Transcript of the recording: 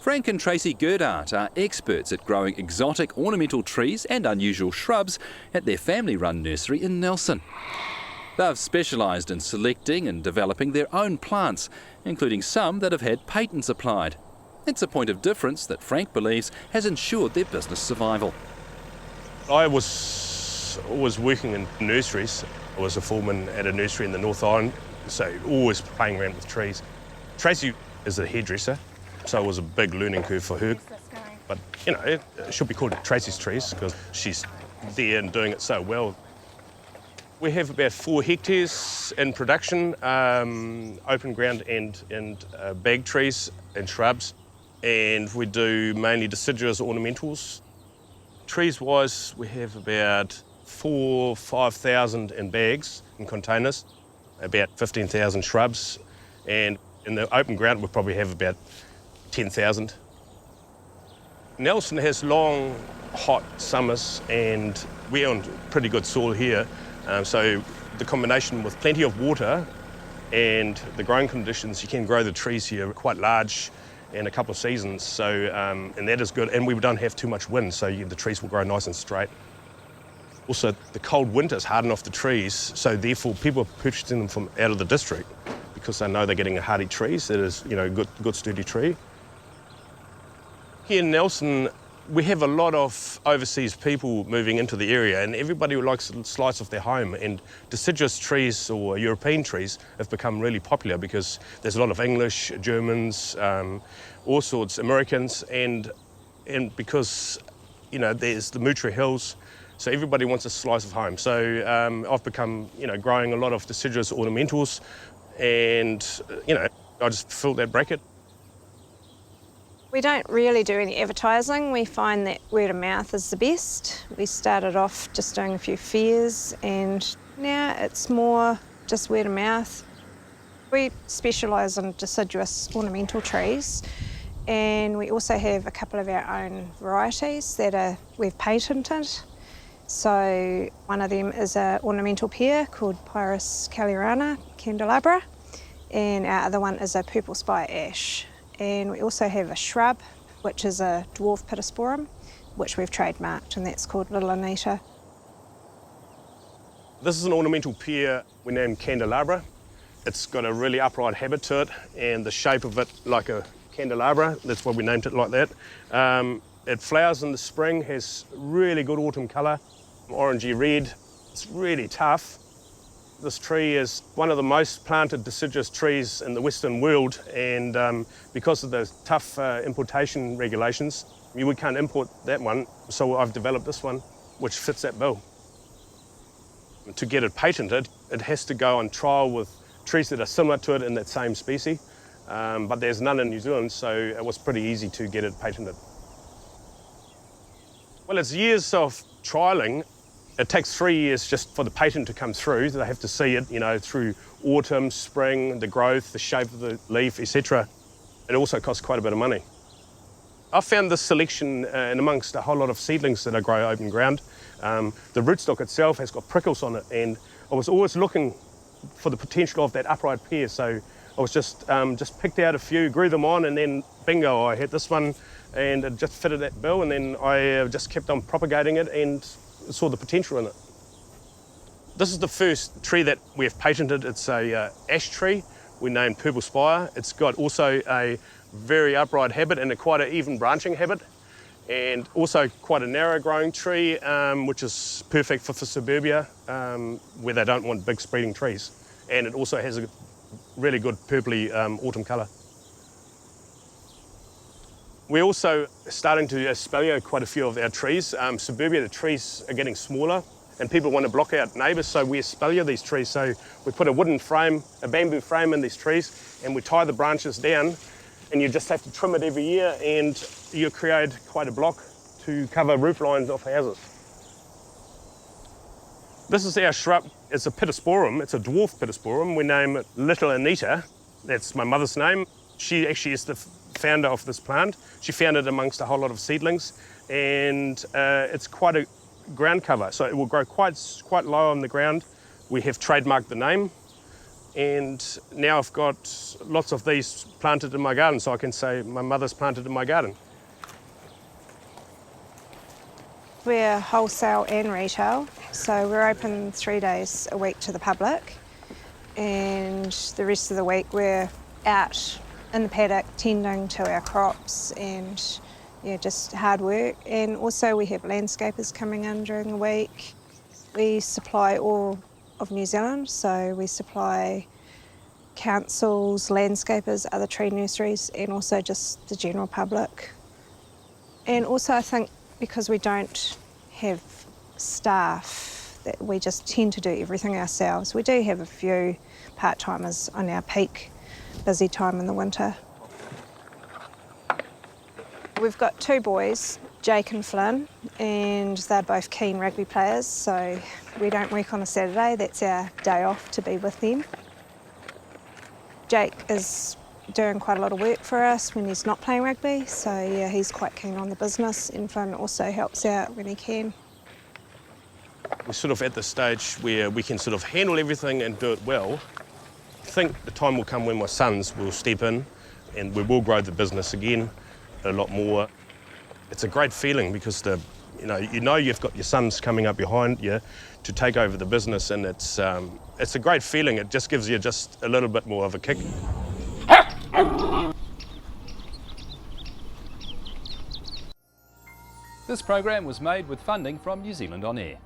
Frank and Tracy Gerdart are experts at growing exotic ornamental trees and unusual shrubs at their family-run nursery in Nelson. They've specialised in selecting and developing their own plants, including some that have had patents applied. It's a point of difference that Frank believes has ensured their business survival. I was always working in nurseries. I was a foreman at a nursery in the North Island, so always playing around with trees. Tracy is a hairdresser, so it was a big learning curve for her. But, you know, it should be called Tracy's Trees because she's there and doing it so well. We have about 4 hectares in production, open ground and bag trees and shrubs. And we do mainly deciduous ornamentals. Trees-wise, we have about 5,000 in bags, in containers, about 15,000 shrubs. And in the open ground, we probably have about 10,000. Nelson has long, hot summers, and we're on pretty good soil here. So the combination with plenty of water and the growing conditions, you can grow the trees here quite large in a couple of seasons. So, and that is good. And we don't have too much wind, so the trees will grow nice and straight. Also, the cold winters harden off the trees, so therefore people are purchasing them from out of the district because they know they're getting a hardy trees that is, you know, good sturdy tree. Here in Nelson, we have a lot of overseas people moving into the area, and everybody likes a slice of their home, and deciduous trees or European trees have become really popular because there's a lot of English, Germans, all sorts, Americans, and because, you know, there's the Mootra Hills, so everybody wants a slice of home. So I've become, you know, growing a lot of deciduous ornamentals, and, you know, I just filled that bracket. We don't really do any advertising. We find that word of mouth is the best. We started off just doing a few fairs, and now it's more just word of mouth. We specialise in deciduous ornamental trees, and we also have a couple of our own varieties that we've patented. So one of them is an ornamental pear called Pyrus Calirana candelabra, and our other one is a purple spire ash. And we also have a shrub, which is a Dwarf Pittosporum, which we've trademarked, and that's called Little Anita. This is an ornamental pear we named candelabra. It's got a really upright habit to it, and the shape of it like a candelabra, that's why we named it like that. It flowers in the spring, has really good autumn colour, orangey red. It's really tough. This tree is one of the most planted deciduous trees in the Western world, and because of the tough importation regulations, we can't import that one, so I've developed this one, which fits that bill. To get it patented, it has to go on trial with trees that are similar to it in that same species, but there's none in New Zealand, so it was pretty easy to get it patented. Well, it's years of trialling. It takes 3 years just for the patent to come through. They have to see it, you know, through autumn, spring, the growth, the shape of the leaf, etc. It also costs quite a bit of money. I found this selection in amongst a whole lot of seedlings that I grow open ground. The rootstock itself has got prickles on it, and I was always looking for the potential of that upright pear. So I was just picked out a few, grew them on, and then bingo, I had this one, and it just fitted that bill. And then I just kept on propagating it and saw the potential in it. This is the first tree that we have patented. It's a ash tree we named Purple Spire. It's got also a very upright habit and quite an even branching habit, and also quite a narrow growing tree, which is perfect for suburbia where they don't want big spreading trees. And it also has a really good purpley autumn colour. We're also starting to espalier quite a few of our trees. Suburbia, the trees are getting smaller and people want to block out neighbours, so we espalier these trees. So we put a wooden frame, a bamboo frame in these trees, and we tie the branches down, and you just have to trim it every year, and you create quite a block to cover roof lines of houses. This is our shrub. It's a Pittosporum. It's a Dwarf Pittosporum. We name it Little Anita. That's my mother's name. She actually is the founder of this plant. She found it amongst a whole lot of seedlings, and it's quite a ground cover, so it will grow quite low on the ground. We have trademarked the name, And now I've got lots of these planted in my garden, so I can say my mother's planted in my garden. We're wholesale and retail, so we're open 3 days a week to the public, and the rest of the week we're out in the paddock tending to our crops and just hard work. And also we have landscapers coming in during the week. We supply all of New Zealand, so we supply councils, landscapers, other tree nurseries, and also just the general public. And also I think because we don't have staff, that we just tend to do everything ourselves. We do have a few part-timers on our peak busy time in the winter. We've got 2 boys, Jake and Flynn, and they're both keen rugby players, so we don't work on a Saturday. That's our day off to be with them. Jake is doing quite a lot of work for us when he's not playing rugby, so yeah, he's quite keen on the business, and Flynn also helps out when he can. We're sort of at the stage where we can sort of handle everything and do it well. I think the time will come when my sons will step in and we will grow the business again a lot more. It's a great feeling because you know you've got your sons coming up behind you to take over the business, and it's a great feeling. It just gives you just a little bit more of a kick. This program was made with funding from New Zealand On Air.